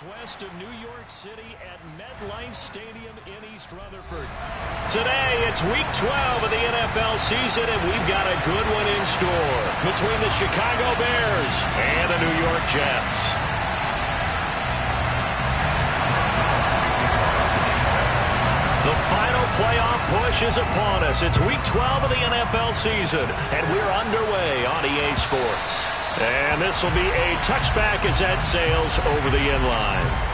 west of New York City at MetLife Stadium in East Rutherford. Today, it's Week 12 of the NFL season, and we've got a good one in store between the Chicago Bears and the New York Jets. The final playoff push is upon us. It's Week 12 of the NFL season, and we're underway on EA Sports. And this will be a touchback as that sails over the end line.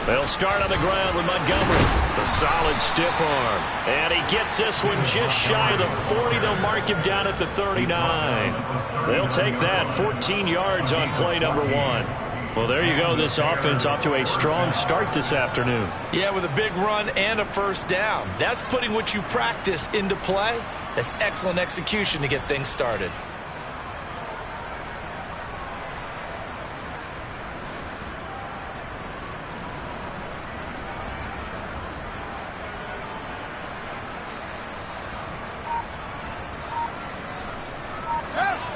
They'll start on the ground with Montgomery. A solid stiff arm. And he gets this one just shy of the 40. They'll mark him down at the 39. They'll take that 14 yards on play number 1. Well, there you go. This offense off to a strong start this afternoon. Yeah, with a big run and a first down. That's putting what you practice into play. That's excellent execution to get things started.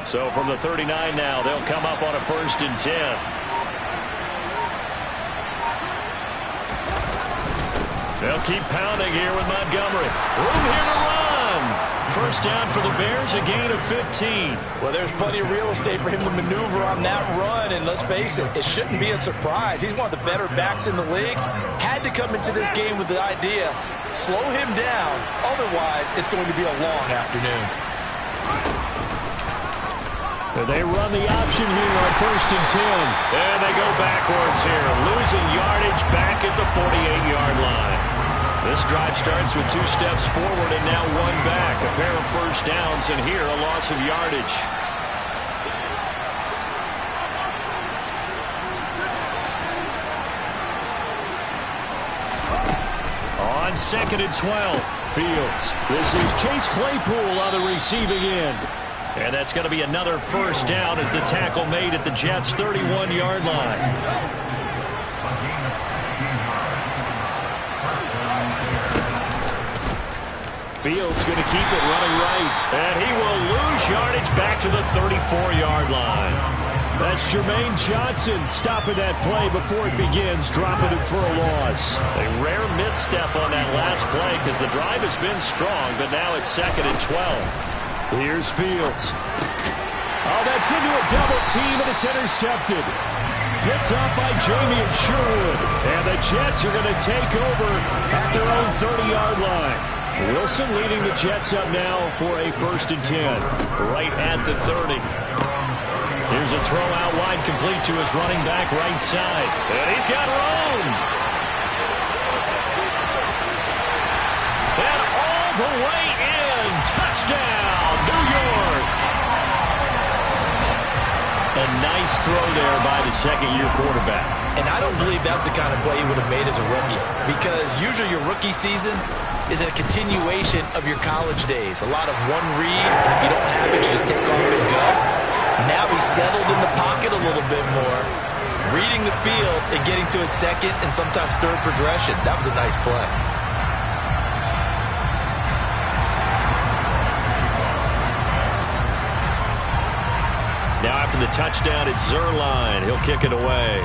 So from the 39 now, they'll come up on a 1st and 10. They'll keep pounding here with Montgomery. Room here to run. First down for the Bears, a gain of 15. Well, there's plenty of real estate for him to maneuver on that run, and let's face it, it shouldn't be a surprise. He's one of the better backs in the league. Had to come into this game with the idea, slow him down, otherwise it's going to be a long afternoon. They run the option here on 1st and 10. And they go backwards here, losing yardage back at the 48-yard line. This drive starts with 2 steps forward and now 1 back. A pair of first downs, and here a loss of yardage. On 2nd and 12, Fields. This is Chase Claypool on the receiving end. And that's going to be another first down as the tackle made at the Jets' 31-yard line. Fields going to keep it running right. And he will lose yardage back to the 34-yard line. That's Jermaine Johnson stopping that play before it begins, dropping it for a loss. A rare misstep on that last play because the drive has been strong, but now it's 2nd and 12. Here's Fields. Oh, that's into a double team, and it's intercepted. Picked up by Jamie and Sherwood. And the Jets are going to take over at their own 30-yard line. Wilson leading the Jets up now for a 1st and 10. Right at the 30. Here's a throw out wide, complete to his running back right side. And he's got room. And all the way in. Touchdown, New York. A nice throw there by the 2nd-year quarterback. And I don't believe that was the kind of play he would have made as a rookie, because usually your rookie season is a continuation of your college days. A lot of one read. If you don't have it, you just take off and go. Now he's settled in the pocket a little bit more, reading the field and getting to his 2nd and sometimes 3rd progression. That was a nice play. Now after the touchdown, it's Zerline. He'll kick it away.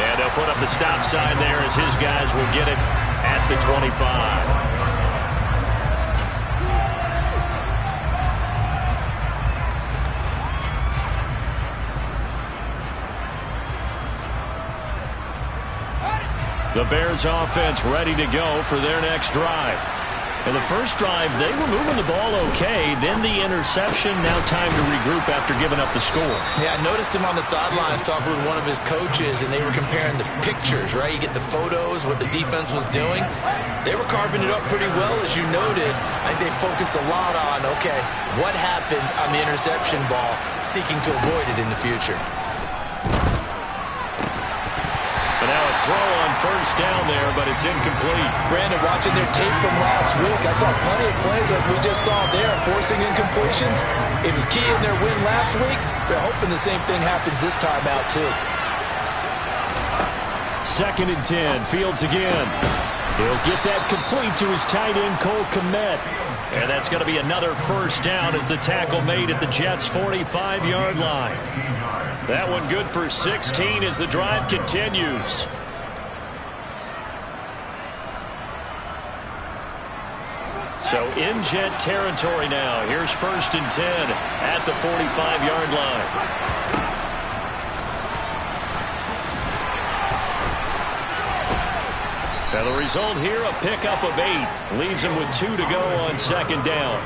And they'll put up the stop sign there as his guys will get it at the 25. The Bears offense ready to go for their next drive. And the first drive, they were moving the ball okay. Then the interception. Now time to regroup after giving up the score. Yeah, I noticed him on the sidelines talking with one of his coaches, and they were comparing the pictures, right? You get the photos, what the defense was doing. They were carving it up pretty well, as you noted. I think they focused a lot on, okay, what happened on the interception ball, seeking to avoid it in the future. But now a throw on first down there, but it's incomplete. Brandon, watching their tape from last week, I saw plenty of plays like we just saw there, forcing incompletions. It was key in their win last week. They're hoping the same thing happens this time out, too. 2nd and 10, Fields again. He'll get that complete to his tight end, Cole Kmet. And that's going to be another first down as the tackle made at the Jets' 45-yard line. That one good for 16 as the drive continues. So in Jet territory now. Here's 1st and 10 at the 45-yard line. Now the result here, a pickup of 8. Leaves him with 2 to go on 2nd down.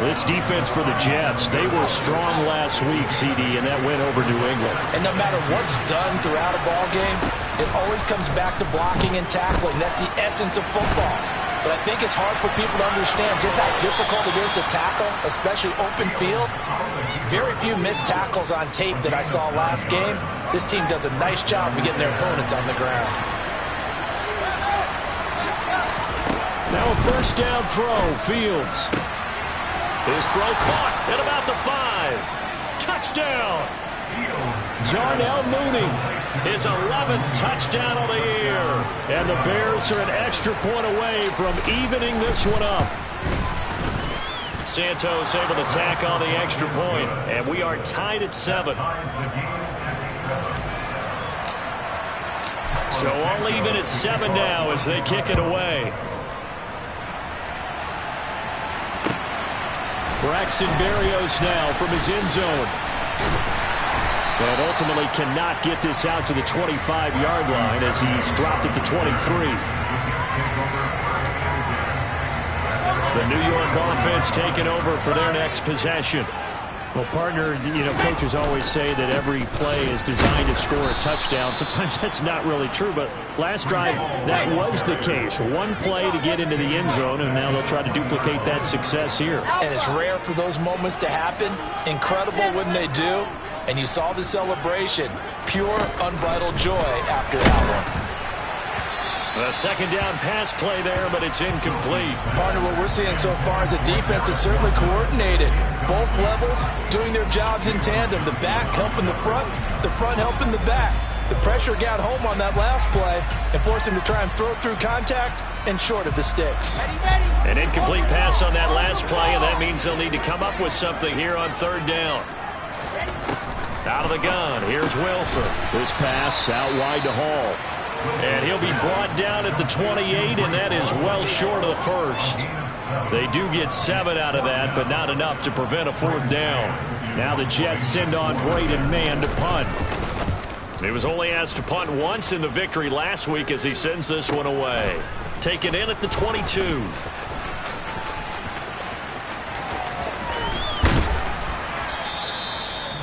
This defense for the Jets, they were strong last week, CD, and that went over New England. And no matter what's done throughout a ball game, it always comes back to blocking and tackling. That's the essence of football. But I think it's hard for people to understand just how difficult it is to tackle, especially open field. Very few missed tackles on tape that I saw last game. This team does a nice job of getting their opponents on the ground. Now a first down throw, Fields. His throw caught at about the 5. Touchdown! Darnell Mooney, his 11th touchdown of the year. And the Bears are an extra point away from evening this one up. Santos able to tack on the extra point, and we are tied at 7. So all even at 7 now as they kick it away. Braxton Berrios now from his end zone. But ultimately cannot get this out to the 25-yard line as he's dropped it to 23. The New York offense taking over for their next possession. Well, partner, coaches always say that every play is designed to score a touchdown. Sometimes that's not really true, but last drive, that was the case. One play to get into the end zone, and now they'll try to duplicate that success here. And it's rare for those moments to happen. Incredible when they do. And you saw the celebration. Pure, unbridled joy after that one. A 2nd down pass play there, but it's incomplete. Partner, what we're seeing so far is a defense that's certainly coordinated. Both levels doing their jobs in tandem. The back helping the front helping the back. The pressure got home on that last play and forced him to try and throw through contact and short of the sticks. An incomplete pass on that last play, and that means they'll need to come up with something here on 3rd down. Out of the gun, here's Wilson. This pass out wide to Hall. And he'll be brought down at the 28, and that is well short of the first. They do get 7 out of that, but not enough to prevent a 4th down. Now the Jets send on Braden Mann to punt. He was only asked to punt once in the victory last week as he sends this one away. Taken in at the 22.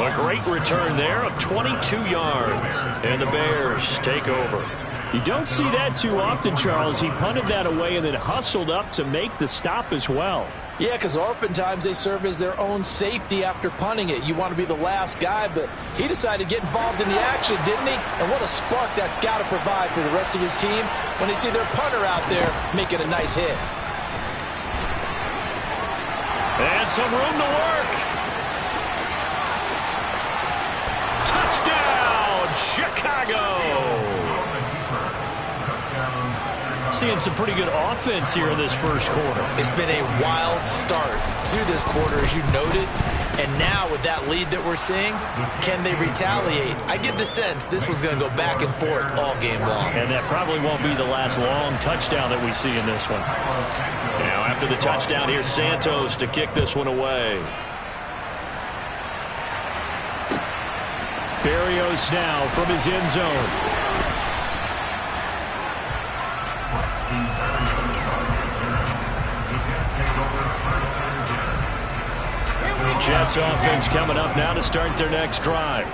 A great return there of 22 yards. And the Bears take over. You don't see that too often, Charles. He punted that away and then hustled up to make the stop as well. Yeah, because oftentimes they serve as their own safety after punting it. You want to be the last guy, but he decided to get involved in the action, didn't he? And what a spark that's got to provide for the rest of his team when they see their punter out there making a nice hit. And some room to work. Touchdown, Chicago! Seeing some pretty good offense here in this first quarter. It's been a wild start to this quarter, as you noted. And now with that lead that we're seeing, can they retaliate? I get the sense this one's going to go back and forth all game long. And that probably won't be the last long touchdown that we see in this one. Now after the touchdown, here's Santos to kick this one away. Berrios now from his end zone. Jets offense coming up now to start their next drive.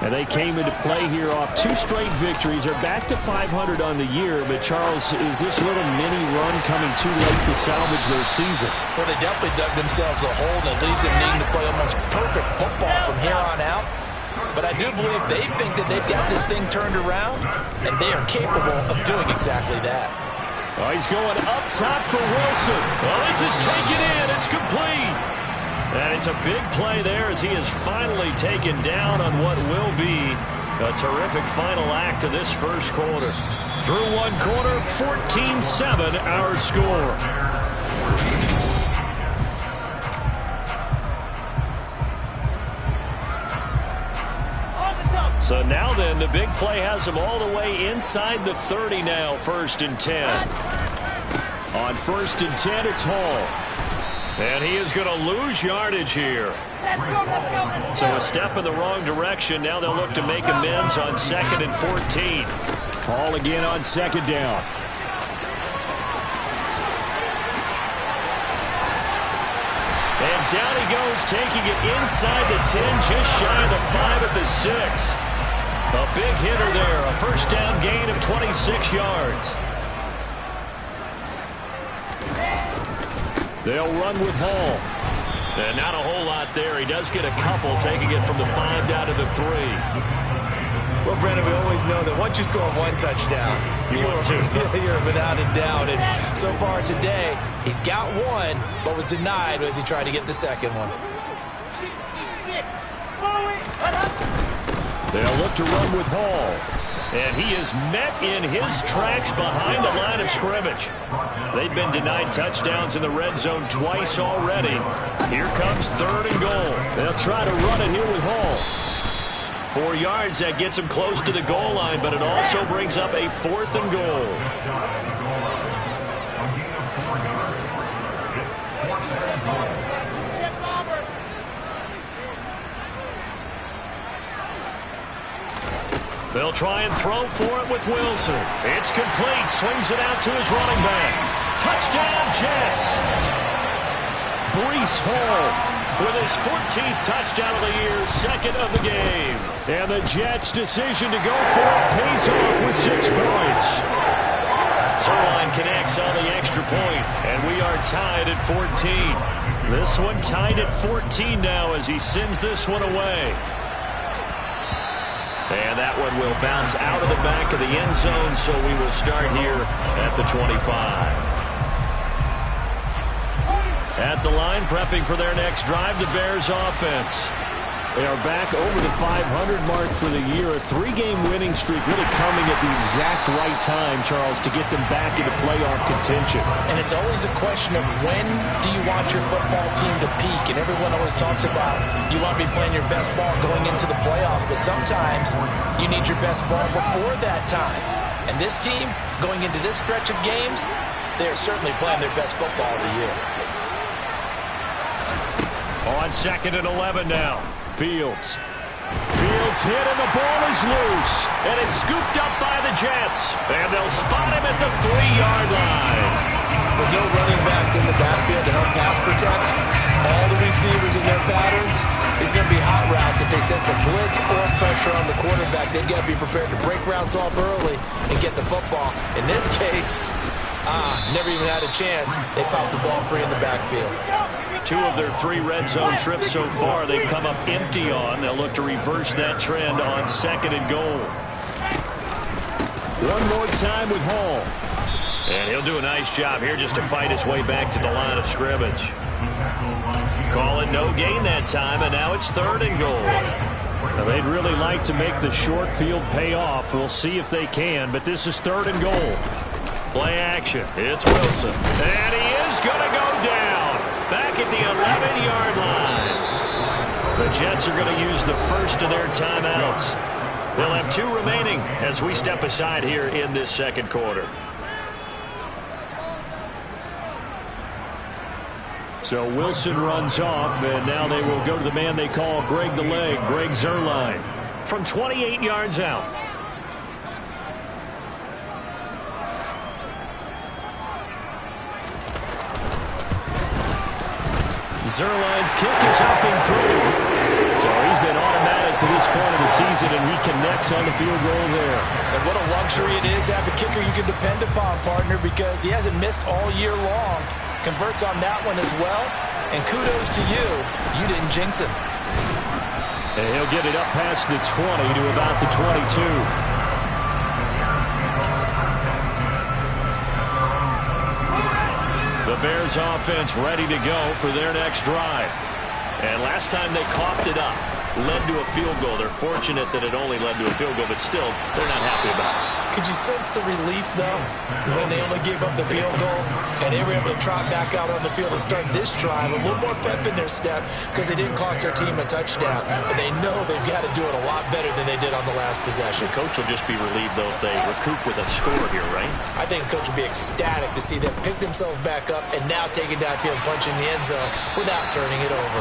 And they came into play here off 2 straight victories. They're back to 500 on the year. But, Charles, is this little mini run coming too late to salvage their season? Well, they definitely dug themselves a hole, and it leaves them needing to play almost perfect football from here on out. But I do believe they think that they've got this thing turned around, and they are capable of doing exactly that. Oh, he's going up top for Wilson. Well, this is taken in. It's complete. And it's a big play there as he is finally taken down on what will be a terrific final act of this first quarter. Through one quarter, 14-7 our score. So now then, the big play has him all the way inside the 30 now, 1st and 10. On 1st and 10, it's Hall. And he is going to lose yardage here. Let's go, let's go, let's go. So a step in the wrong direction. Now they'll look to make amends on 2nd and 14. Hall again on 2nd down. And down he goes, taking it inside the 10, just shy of the 5 at the 6. A big hitter there, a 1st down gain of 26 yards. They'll run with Hall. And not a whole lot there. He does get a couple, taking it from the 5 down to the 3. Well, Brandon, we always know that once you score one touchdown, you're without a doubt. And so far today, he's got one, but was denied as he tried to get the second one. 66. They'll look to run with Hall. And he is met in his tracks behind the line of scrimmage. They've been denied touchdowns in the red zone twice already. Here comes 3rd and goal. They'll try to run it here with Hall. 4 yards, that gets him close to the goal line, but it also brings up a 4th and goal. They'll try and throw for it with Wilson. It's complete. Swings it out to his running back. Touchdown, Jets. Breece Hall with his 14th touchdown of the year, 2nd of the game. And the Jets' decision to go for it pays off with 6 points. Zerline connects on the extra point, and we are tied at 14. This one tied at 14 now as he sends this one away. And that one will bounce out of the back of the end zone, so we will start here at the 25. At the line, prepping for their next drive, the Bears offense. They are back over the 500 mark for the year. A 3-game winning streak really coming at the exact right time, Charles, to get them back into playoff contention. And it's always a question of when do you want your football team to peak? And everyone always talks about you want to be playing your best ball going into the playoffs, but sometimes you need your best ball before that time. And this team, going into this stretch of games, they are certainly playing their best football of the year. On 2nd and 11 now. Fields hit and the ball is loose. And it's scooped up by the Jets. And they'll spot him at the 3-yard line. With no running backs in the backfield to help pass protect, all the receivers in their patterns, it's going to be hot routes. If they sense a blitz or pressure on the quarterback, they've got to be prepared to break routes off early and get the football. In this case, never even had a chance. They popped the ball free in the backfield. 2 of their 3 red zone trips so far they've come up empty on. They'll look to reverse that trend on 2nd and goal. One more time with Hall. And he'll do a nice job here just to fight his way back to the line of scrimmage. Call it no gain that time, and now it's 3rd and goal. Now they'd really like to make the short field pay off. We'll see if they can, but this is 3rd and goal. Play action. It's Wilson. And he is going to go down. Back at the 11-yard line. The Jets are going to use the first of their timeouts. They'll have 2 remaining as we step aside here in this 2nd quarter. So Wilson runs off, and now they will go to the man they call Greg the Leg, Greg Zerline, from 28 yards out. Zuerlein's kick is up and through. So he's been automatic to this point of the season, and he connects on the field goal there. And what a luxury it is to have a kicker you can depend upon, partner, because he hasn't missed all year long. Converts on that one as well. And kudos to you. You didn't jinx him. And he'll get it up past the 20 to about the 22. The Bears offense ready to go for their next drive. And last time they coughed it up, led to a field goal. They're fortunate that it only led to a field goal, but still, they're not happy about it. Could you sense the relief, though, when they only gave up the field goal and they were able to trot back out on the field and start this drive? A little more pep in their step because they didn't cost their team a touchdown. But they know they've got to do it a lot better than they did on the last possession. The coach will just be relieved, though, if they recoup with a score here, right? I think the coach will be ecstatic to see them pick themselves back up and now take it downfield and punch in the end zone without turning it over.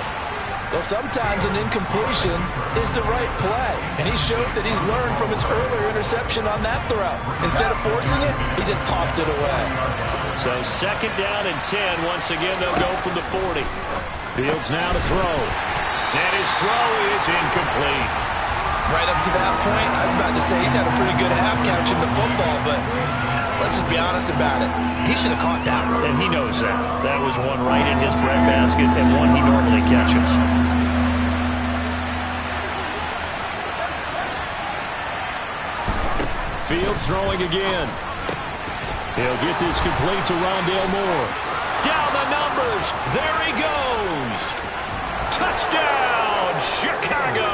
Well, sometimes an incompletion is the right play. And he showed that he's learned from his earlier interception on that throw. Instead of forcing it, he just tossed it away. So 2nd down and 10. Once again, they'll go from the 40. Fields now to throw. And his throw is incomplete. Right up to that point, I was about to say he's had a pretty good half catching the football, but let's just be honest about it. He should have caught that one. And he knows that. That was one right in his breadbasket and one he normally catches. Fields throwing again. He'll get this complete to Rondale Moore. Down the numbers. There he goes. Touchdown, Chicago.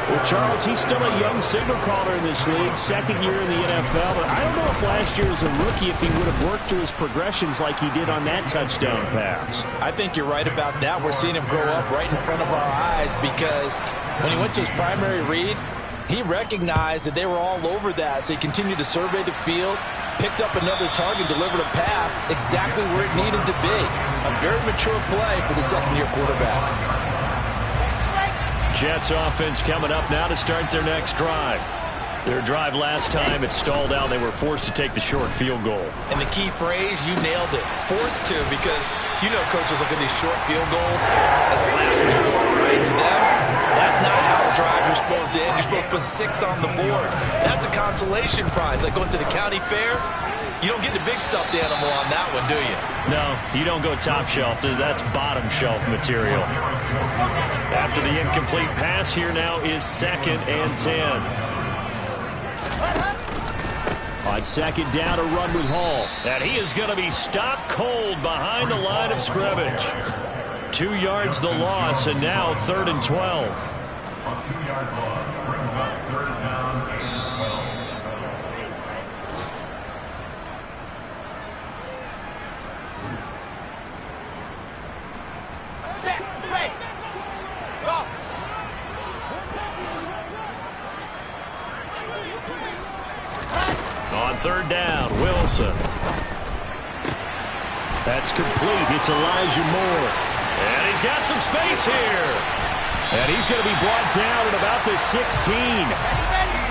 Well, Charles, he's still a young signal caller in this league, 2nd year in the NFL. But I don't know if last year as a rookie, if he would have worked through his progressions like he did on that touchdown pass. I think you're right about that. We're seeing him grow up right in front of our eyes because when he went to his primary read, he recognized that they were all over that. So he continued to survey the field, picked up another target, delivered a pass exactly where it needed to be. A very mature play for the 2nd-year quarterback. Jets offense coming up now to start their next drive. Their drive last time, it stalled out. They were forced to take the short field goal. And the key phrase, you nailed it. Forced to, because you know coaches look at these short field goals as a last resort, right? To them, that's not how drives are supposed to end. You're supposed to put 6 on the board. That's a consolation prize. Like going to the county fair, you don't get the big stuffed animal on that one, do you? No, you don't go top shelf. That's bottom shelf material. After the incomplete pass, here now is 2nd and 10. On 2nd down, a run with Hall. And he is going to be stopped cold behind the line of scrimmage. 2 yards the loss, and now 3rd and 12. On 2-yard loss, brings up 3rd down and 12. Set, play. Go. On 3rd down, Wilson. That's complete. It's Elijah Moore. And he's got some space here. And he's going to be brought down at about the 16.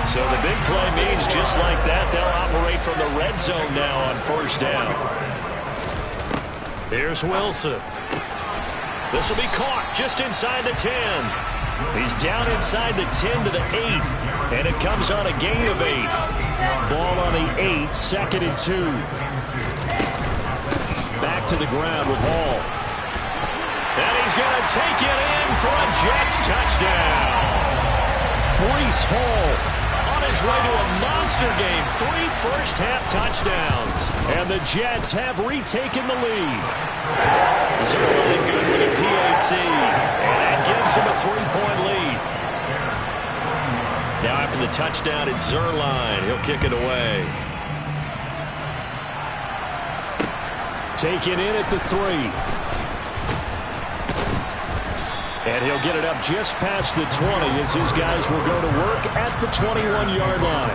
So the big play means just like that, they'll operate from the red zone now on 1st down. Here's Wilson. This will be caught just inside the 10. He's down inside the 10 to the 8. And it comes on a gain of 8. Ball on the 8, 2nd and 2. Back to the ground with Hall. And he's going to take it in for a Jets touchdown. Breece Hall on his way to a monster game. 3 first-half touchdowns. And the Jets have retaken the lead. Zuerlein good with a PAT. And that gives him a 3-point lead. Now after the touchdown, it's Zuerlein. He'll kick it away. Taken in at the 3. And he'll get it up just past the 20 as his guys will go to work at the 21-yard line.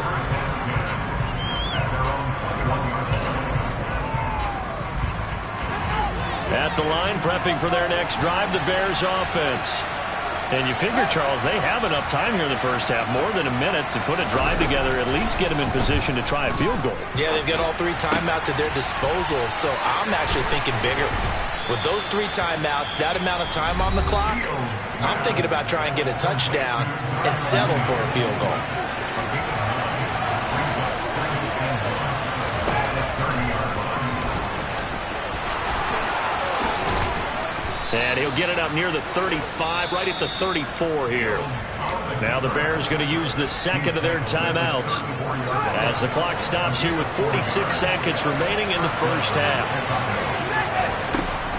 At the line, prepping for their next drive, the Bears offense. And you figure, Charles, they have enough time here in the first half, more than a minute, to put a drive together, at least get them in position to try a field goal. Yeah, they've got all 3 timeouts at their disposal, so I'm actually thinking bigger. With those 3 timeouts, that amount of time on the clock, I'm thinking about trying to get a touchdown and settle for a field goal. And he'll get it up near the 35, right at the 34 here. Now the Bears going to use the second of their timeouts as the clock stops here with 46 seconds remaining in the first half.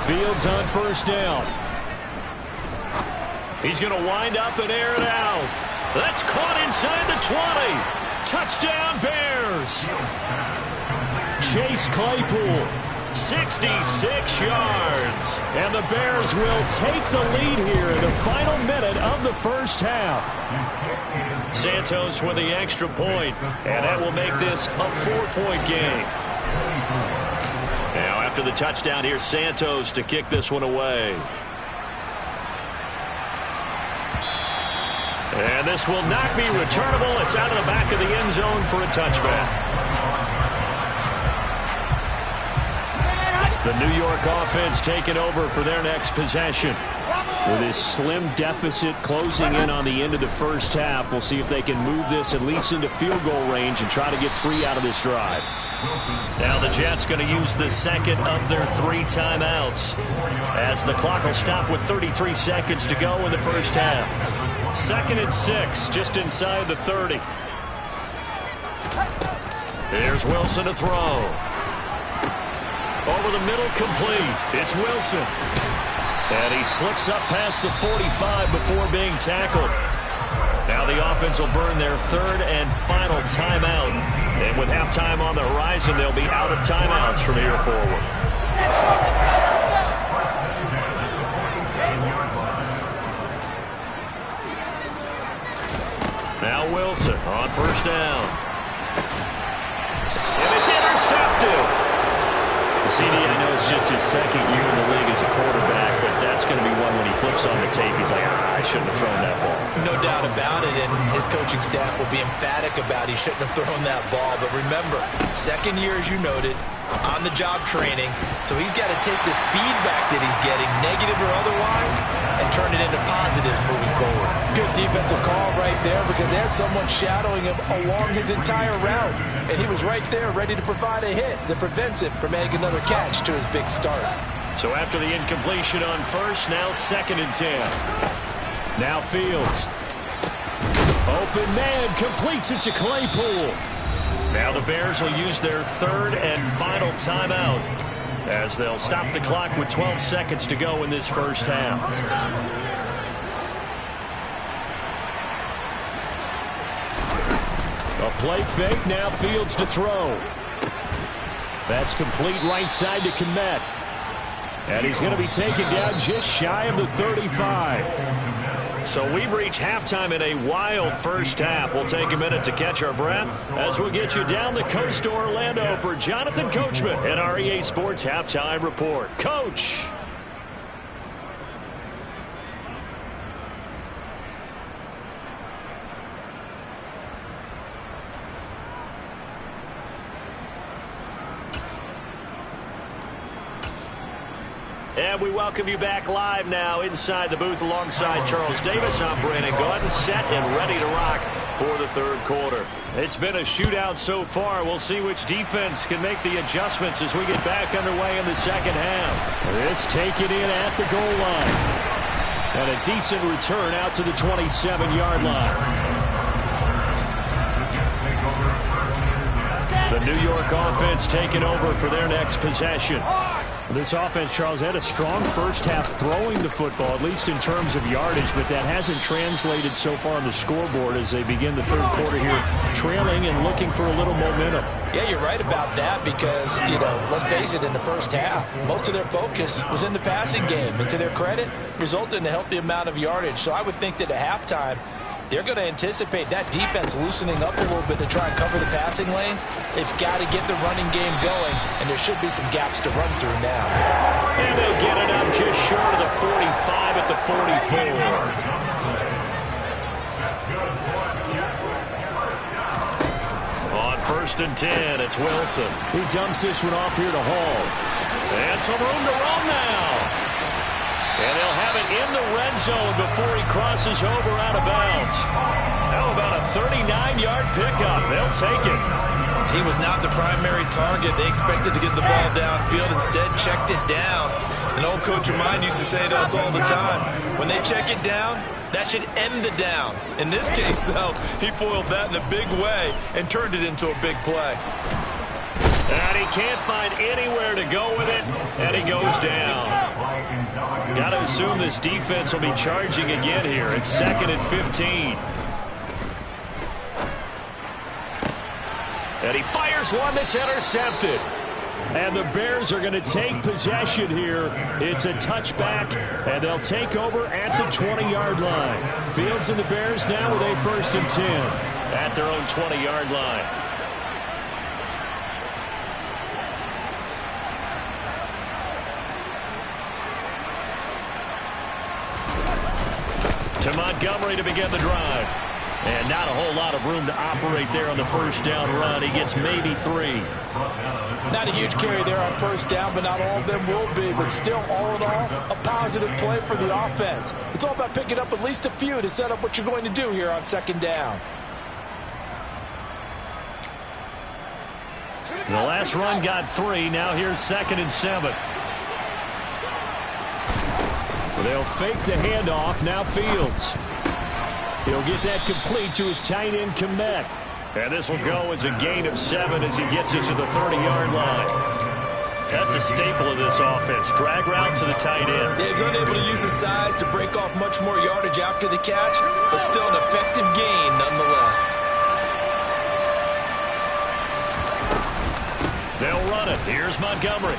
Fields on first down. He's going to wind up and air it out. That's caught inside the 20. Touchdown, Bears. Chase Claypool, 66 yards. And the Bears will take the lead here in the final minute of the first half. Santos with the extra point, and that will make this a 4-point game. Now after the touchdown, here's Santos to kick this one away. And this will not be returnable. It's out of the back of the end zone for a touchback. The New York offense taking over for their next possession. With this slim deficit closing in on the end of the first half, we'll see if they can move this at least into field goal range and try to get 3 out of this drive. Now the Jets going to use the second of their 3 timeouts as the clock will stop with 33 seconds to go in the first half. 2nd and 6, just inside the 30. Here's Wilson to throw. Over the middle, complete. It's Wilson. And he slips up past the 45 before being tackled. Now the offense will burn their 3rd and final timeout. And with halftime on the horizon, they'll be out of timeouts from here forward. Now Wilson on first down. And it's intercepted. CD, I know it's just his 2nd year in the league as a quarterback, but that's going to be one when he flips on the tape, he's like, I shouldn't have thrown that ball. No doubt about it, and his coaching staff will be emphatic about he shouldn't have thrown that ball. But remember, 2nd year, as you noted, on-the-job training, so he's got to take this feedback that he's getting, negative or otherwise, and turn it into positives moving forward. Good defensive call right there because they had someone shadowing him along his entire route, and he was right there ready to provide a hit that prevents him from making another catch to his big start. So after the incompletion on first, now 2nd and 10. Now Fields. Open man, completes it to Claypool. Now the Bears will use their 3rd and final timeout as they'll stop the clock with 12 seconds to go in this first half. A play fake, now Fields to throw. That's complete right side to Kmet. And he's going to be taken down just shy of the 35. So we've reached halftime in a wild first half. We'll take a minute to catch our breath as we'll get you down the coast to Orlando for Jonathan Coachman and our EA Sports Halftime Report. Coach. And we welcome you back live now inside the booth alongside Charles Davis. I'm Brandon Gordon, set and ready to rock for the 3rd quarter. It's been a shootout so far. We'll see which defense can make the adjustments as we get back underway in the 2nd half. This taken in at the goal line. And a decent return out to the 27-yard line. The New York offense taking over for their next possession. This offense, Charles, had a strong first half throwing the football, at least in terms of yardage, but that hasn't translated so far on the scoreboard as they begin the 3rd quarter here, trailing and looking for a little momentum. Yeah, you're right about that because, let's face it, in the first half, most of their focus was in the passing game. And to their credit, resulted in a healthy amount of yardage. So I would think that at halftime, they're going to anticipate that defense loosening up a little bit to try and cover the passing lanes. They've got to get the running game going, and there should be some gaps to run through now. And they'll get it up just short of the 45 at the 44. 1st and 10. It's Wilson. He dumps this one off here to Hall. And some room to roam now. And they'll have it in the red zone before he crosses over out of bounds. How about a 39-yard pickup? They'll take it. He was not the primary target. They expected to get the ball downfield. Instead, checked it down. An old coach of mine used to say to us all the time, when they check it down, that should end the down. In this case, though, he foiled that in a big way and turned it into a big play. And he can't find anywhere to go with it, and he goes down. Got to assume this defense will be charging again here. It's 2nd and 15. And he fires one that's intercepted. And the Bears are going to take possession here. It's a touchback, and they'll take over at the 20-yard line. Fields and the Bears now with a 1st and 10 at their own 20-yard line. To Montgomery to begin the drive. And not a whole lot of room to operate there on the 1st down run. He gets maybe 3. Not a huge carry there on 1st down, but not all of them will be. But still, all in all, a positive play for the offense. It's all about picking up at least a few to set up what you're going to do here on 2nd down. The last run got 3. Now here's 2nd and 7. They'll fake the handoff. Now Fields. He'll get that complete to his tight end, Kmet. And this will go as a gain of 7 as he gets it to the 30-yard line. That's a staple of this offense. Drag route to the tight end. Yeah, he's unable to use his size to break off much more yardage after the catch, but still an effective gain nonetheless. They'll run it. Here's Montgomery.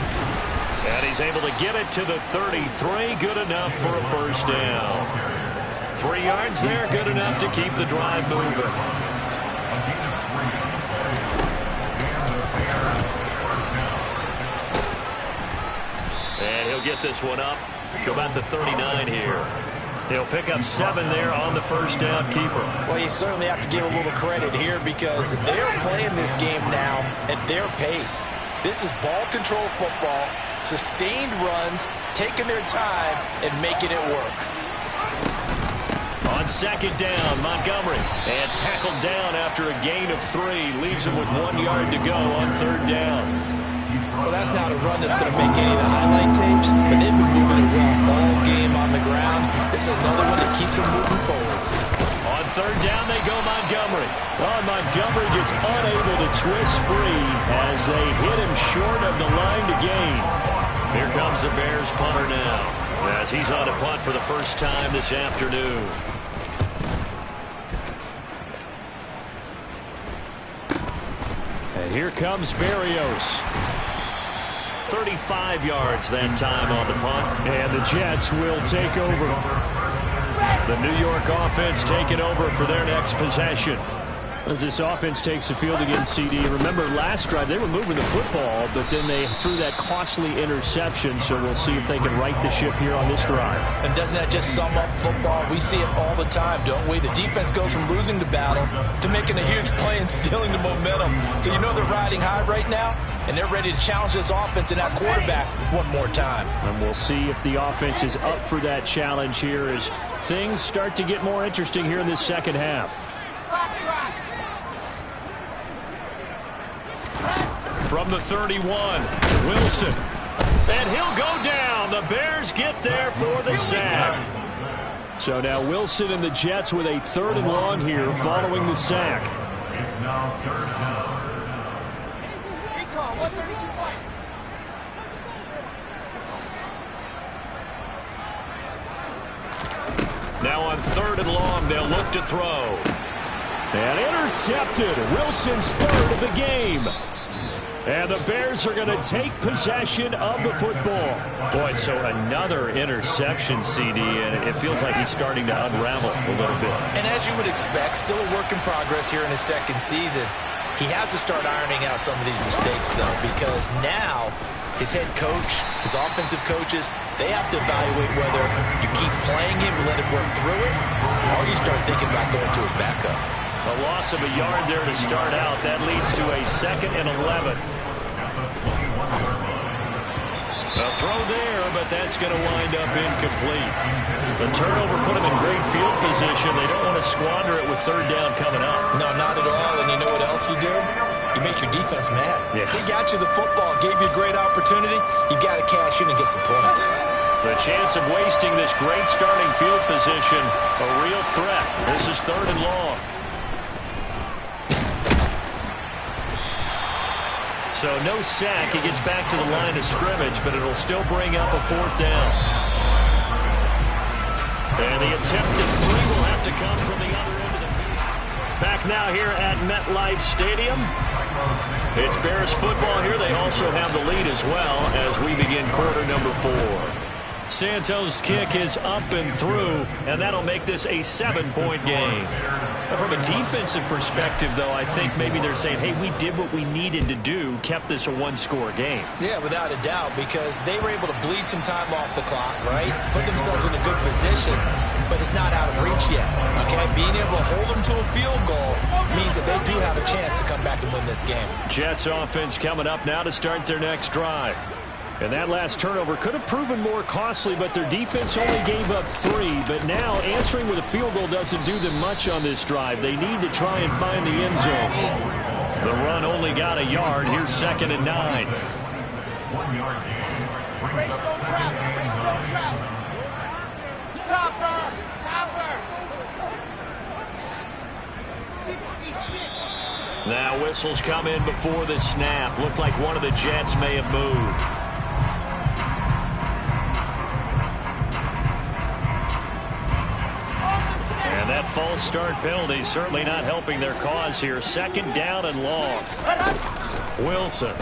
And he's able to get it to the 33. Good enough for a 1st down. 3 yards there, good enough to keep the drive moving. And he'll get this one up to about the 39 here. He'll pick up 7 there on the 1st down keeper. Well, you certainly have to give a little credit here because they're playing this game now at their pace. This is ball control football, sustained runs, taking their time, and making it work. On 2nd down, Montgomery. And tackled down after a gain of 3. Leaves him with 1 yard to go on 3rd down. Well, that's not a run that's going to make any of the highlight tapes, but they've been moving it well all game on the ground. This is another one that keeps them moving forward. On 3rd down, they go Montgomery. Oh, Montgomery just unable to twist free as they hit him short of the line to gain. Here comes the Bears punter now, as he's on a punt for the 1st time this afternoon. And here comes Berrios. 35 yards that time on the punt. And the Jets will take over. The New York offense taking over for their next possession. As this offense takes the field against CD. Remember last drive they were moving the football, but then they threw that costly interception, so we'll see if they can right the ship here on this drive. And doesn't that just sum up football? We see it all the time, don't we? The defense goes from losing the battle to making a huge play and stealing the momentum. So you know they're riding high right now, and they're ready to challenge this offense and that quarterback one more time. And we'll see if the offense is up for that challenge here as things start to get more interesting here in this 2nd half. From the 31, Wilson. And he'll go down. The Bears get there for the sack. So now Wilson and the Jets with a 3rd and long here following the sack. It's now 3rd down. Recall, 132 point. Now on 3rd and long, they'll look to throw. And intercepted. Wilson's 3rd of the game. And the Bears are going to take possession of the football. Boy, so another interception, CD, and it feels like he's starting to unravel a little bit. And as you would expect, still a work in progress here in his 2nd season. He has to start ironing out some of these mistakes, though, because now his head coach, his offensive coaches, they have to evaluate whether you keep playing him and let him work through it, or you start thinking about going to his backup. A loss of a yard there to start out. That leads to a 2nd and 11. A throw there, but that's going to wind up incomplete. The turnover put them in great field position. They don't want to squander it with 3rd down coming up. No, not at all. And you know what else you do? You make your defense mad. Yeah. He got you the football, gave you a great opportunity. You got to cash in and get some points. The chance of wasting this great starting field position, a real threat. This is 3rd and long. So no sack. He gets back to the line of scrimmage, but it'll still bring up a 4th down. And the attempted 3 will have to come from the other end of the field. Back now here at MetLife Stadium. It's Bears football here. They also have the lead as well as we begin quarter number 4. Santos' kick is up and through, and that'll make this a 7-point game. From a defensive perspective, though, I think maybe they're saying, hey, we did what we needed to do, kept this a 1-score game. Yeah, without a doubt, because they were able to bleed some time off the clock, right? Put themselves in a good position, but it's not out of reach yet, okay? Being able to hold them to a field goal means that they do have a chance to come back and win this game. Jets offense coming up now to start their next drive. And that last turnover could have proven more costly, but their defense only gave up 3. But now answering with a field goal doesn't do them much on this drive. They need to try and find the end zone. The run only got a yard. Here's 2nd and 9. 1 yard gain. Race don't travel. Race don't travel. Topper. Topper. 66. Now whistles come in before the snap. Looked like one of the Jets may have moved. And that false start penalty certainly not helping their cause here. 2nd down and long. Wilson.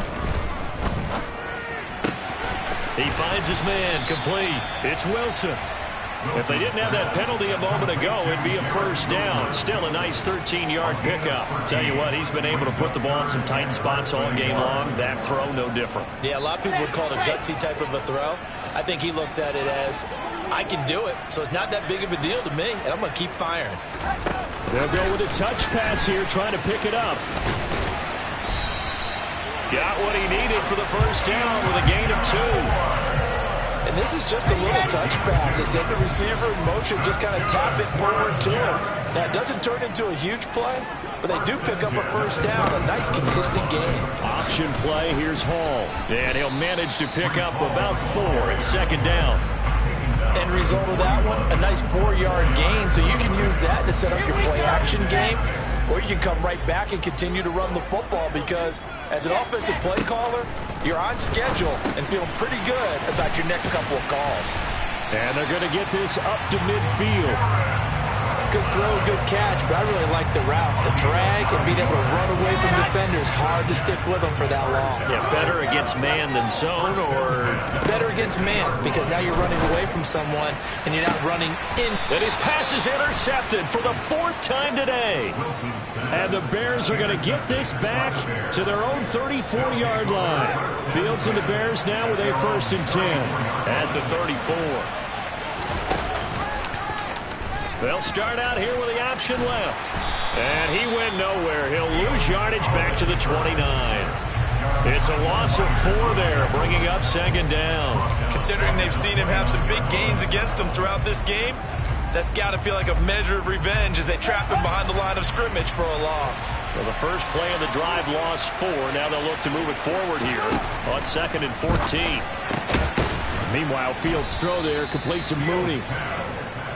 He finds his man, complete. It's Wilson. If they didn't have that penalty a moment ago, it'd be a 1st down. Still a nice 13-yard pickup. Tell you what, he's been able to put the ball in some tight spots all game long. That throw, no different. Yeah, a lot of people would call it a gutsy type of a throw. I think he looks at it as, I can do it, so it's not that big of a deal to me, and I'm going to keep firing. They'll go with a touch pass here, trying to pick it up. Got what he needed for the 1st down with a gain of 2. And this is just a little touch pass. They send the receiver in motion, just kind of tap it forward to him. Now, it doesn't turn into a huge play, but they do pick up a 1st down. A nice, consistent game. Option play. Here's Hall. And he'll manage to pick up about 4 at 2nd down. End result of that one, a nice 4-yard gain. So you can use that to set up your play-action game, or you can come right back and continue to run the football because as an offensive play caller, you're on schedule and feeling pretty good about your next couple of calls. And they're going to get this up to midfield. Good throw, good catch, but I really like the route. The drag and being able to run away from defenders, hard to stick with them for that long. Yeah, better against man than zone, or? Better against man, because now you're running away from someone and you're not running in. And his pass is intercepted for the 4th time today. And the Bears are going to get this back to their own 34-yard line. Fields and the Bears now with a 1st and 10 at the 34. They'll start out here with the option left. And he went nowhere. He'll lose yardage back to the 29. It's a loss of 4 there, bringing up 2nd down. Considering they've seen him have some big gains against them throughout this game, that's got to feel like a measure of revenge as they trap him behind the line of scrimmage for a loss. Well, the first play of the drive lost 4. Now they'll look to move it forward here on 2nd and 14. Meanwhile, Fields' throw there complete to Mooney.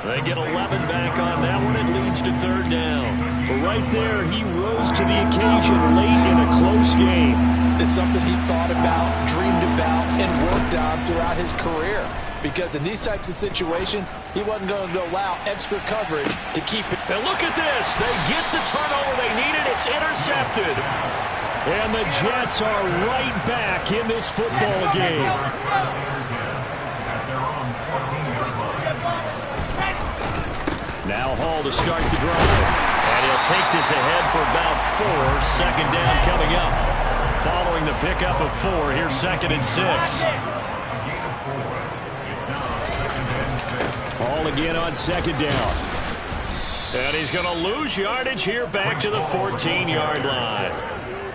They get 11 back on that one. It leads to 3rd down. But right there, he rose to the occasion late in a close game. It's something he thought about, dreamed about, and worked on throughout his career. Because in these types of situations, he wasn't going to allow extra coverage to keep it. And look at this. They get the turnover they needed. It's intercepted. And the Jets are right back in this football game. Now Hall to start the drive. And he'll take this ahead for about 4. 2nd down coming up. Following the pickup of 4, here's 2nd and 6. Hall again on 2nd down. And he's going to lose yardage here back to the 14-yard line.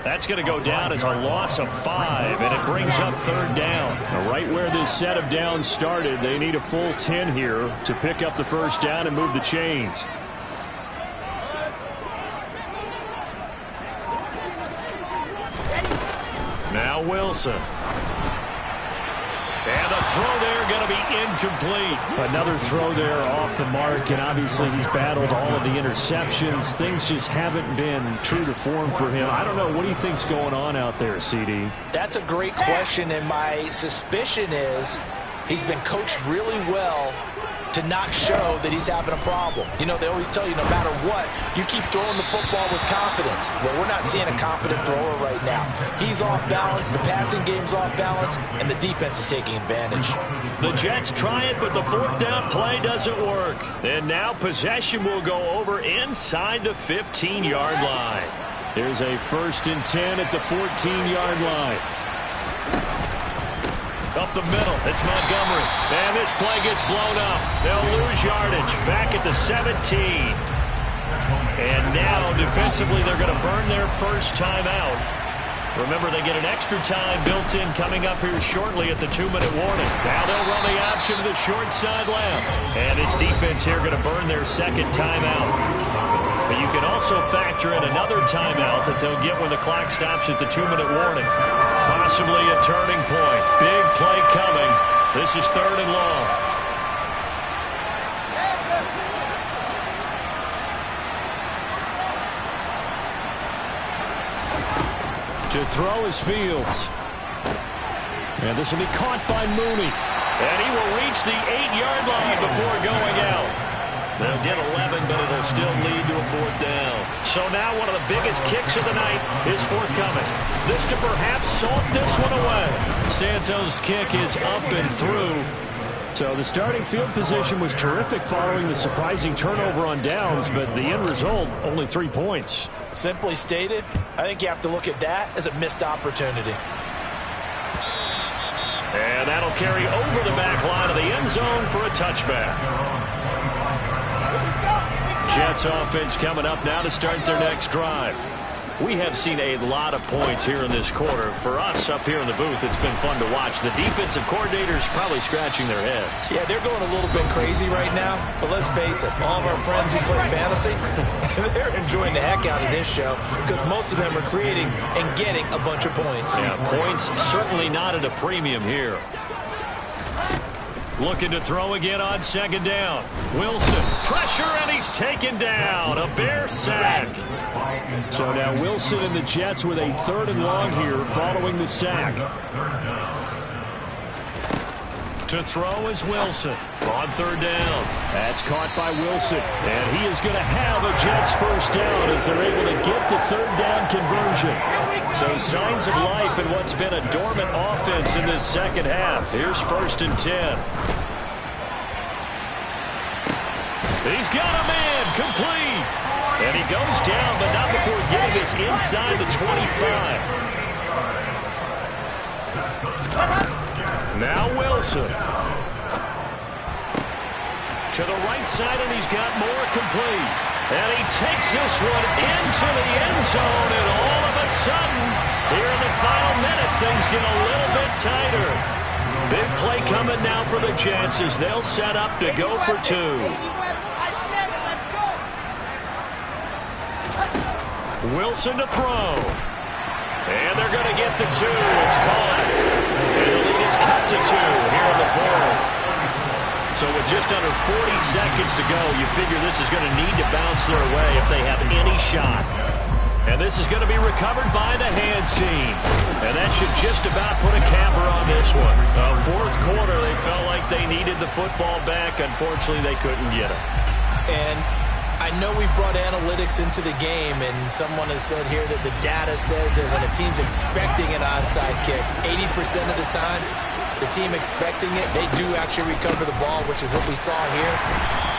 That's going to go down as a loss of 5, and it brings up 3rd down. Now, right where this set of downs started, they need a full 10 here to pick up the 1st down and move the chains. Now Wilson. And the throw there going to be incomplete. Another throw there off the mark, and obviously he's battled all of the interceptions. Things just haven't been true to form for him. I don't know. What do you think's going on out there, CD? That's a great question, and my suspicion is he's been coached really well to not show that he's having a problem. You know, they always tell you no matter what, you keep throwing the football with confidence. Well, we're not seeing a confident thrower right now. He's off balance, the passing game's off balance, and the defense is taking advantage. The Jets try it, but the 4th down play doesn't work. And now possession will go over inside the 15-yard line. Here's a 1st and 10 at the 14-yard line. Up the middle, it's Montgomery. And this play gets blown up. They'll lose yardage back at the 17. And now, defensively, they're going to burn their 1st timeout. Remember, they get an extra time built in coming up here shortly at the 2-minute warning. Now they'll run the option to the short side left. And this defense here going to burn their 2nd timeout. But you can also factor in another timeout that they'll get when the clock stops at the 2-minute warning. Possibly a turning point. Big play coming. This is 3rd and long. To throw is Fields. And this will be caught by Mooney. And he will reach the 8-yard line before going out. They'll get 11, but it'll still lead to a 4th down. So now one of the biggest kicks of the night is forthcoming. This to perhaps salt this one away. Santos' kick is up and through. So the starting field position was terrific following the surprising turnover on downs, but the end result, only 3 points. Simply stated, I think you have to look at that as a missed opportunity. And that'll carry over the back line of the end zone for a touchback. Jets offense coming up now to start their next drive. We have seen a lot of points here in this quarter. For us up here in the booth, it's been fun to watch. The defensive coordinators probably scratching their heads. Yeah, they're going a little bit crazy right now. But let's face it, all of our friends who play fantasy, they're enjoying the heck out of this show because most of them are creating and getting a bunch of points. Yeah, points certainly not at a premium here. Looking to throw again on 2nd down. Wilson, pressure, and he's taken down. A Bear sack. So now Wilson and the Jets with a 3rd and long here following the sack. To throw is Wilson on 3rd down. That's caught by Wilson. And he is going to have a Jets 1st down as they're able to get the 3rd down conversion. So signs of life in what's been a dormant offense in this 2nd half. Here's 1st and 10. He's got a man complete. And he goes down, but not before getting this inside the 25. Now Wilson. To the right side, and he's got more complete. And he takes this one into the end zone, and all of a sudden, here in the final minute, things get a little bit tighter. Big play coming now for the Jets as they'll set up to go for 2. Wilson to throw. And they're going to get the 2. It's caught. And the lead is cut to 2 here in the 4th. So with just under 40 seconds to go, you figure this is going to need to bounce their way if they have any shot. And this is going to be recovered by the hands team. And that should just about put a capper on this one. 4th quarter, they felt like they needed the football back. Unfortunately, they couldn't get it. And I know we brought analytics into the game, and someone has said here that the data says that when a team's expecting an onside kick, 80% of the time, the team expecting it, they do actually recover the ball, which is what we saw here.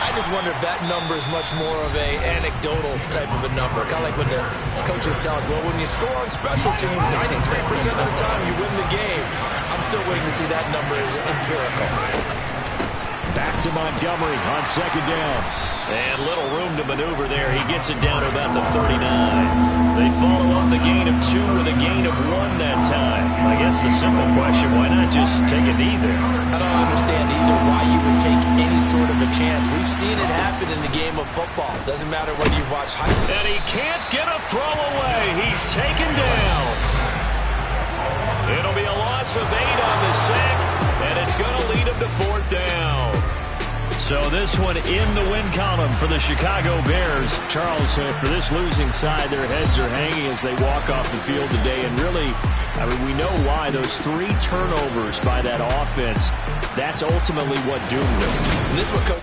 I just wonder if that number is much more of a anecdotal type of a number. Kind of like when the coaches tell us, well, when you score on special teams, 93% of the time you win the game. I'm still waiting to see that number as empirical. Back to Montgomery on 2nd down. And little room to maneuver there. He gets it down to about the 39. They follow up the gain of 2 with a gain of 1 that time. I guess the simple question, why not just take a knee there? I don't understand either why you would take any sort of a chance. We've seen it happen in the game of football. Doesn't matter whether you watch high. And he can't get a throw away. He's taken down. It'll be a loss of 8 on the sack, and it's going to lead him to 4th down. So this one in the win column for the Chicago Bears. Charles, for this losing side, their heads are hanging as they walk off the field today. And really, I mean, we know why. Those 3 turnovers by that offense, that's ultimately what doomed them. This is what Coach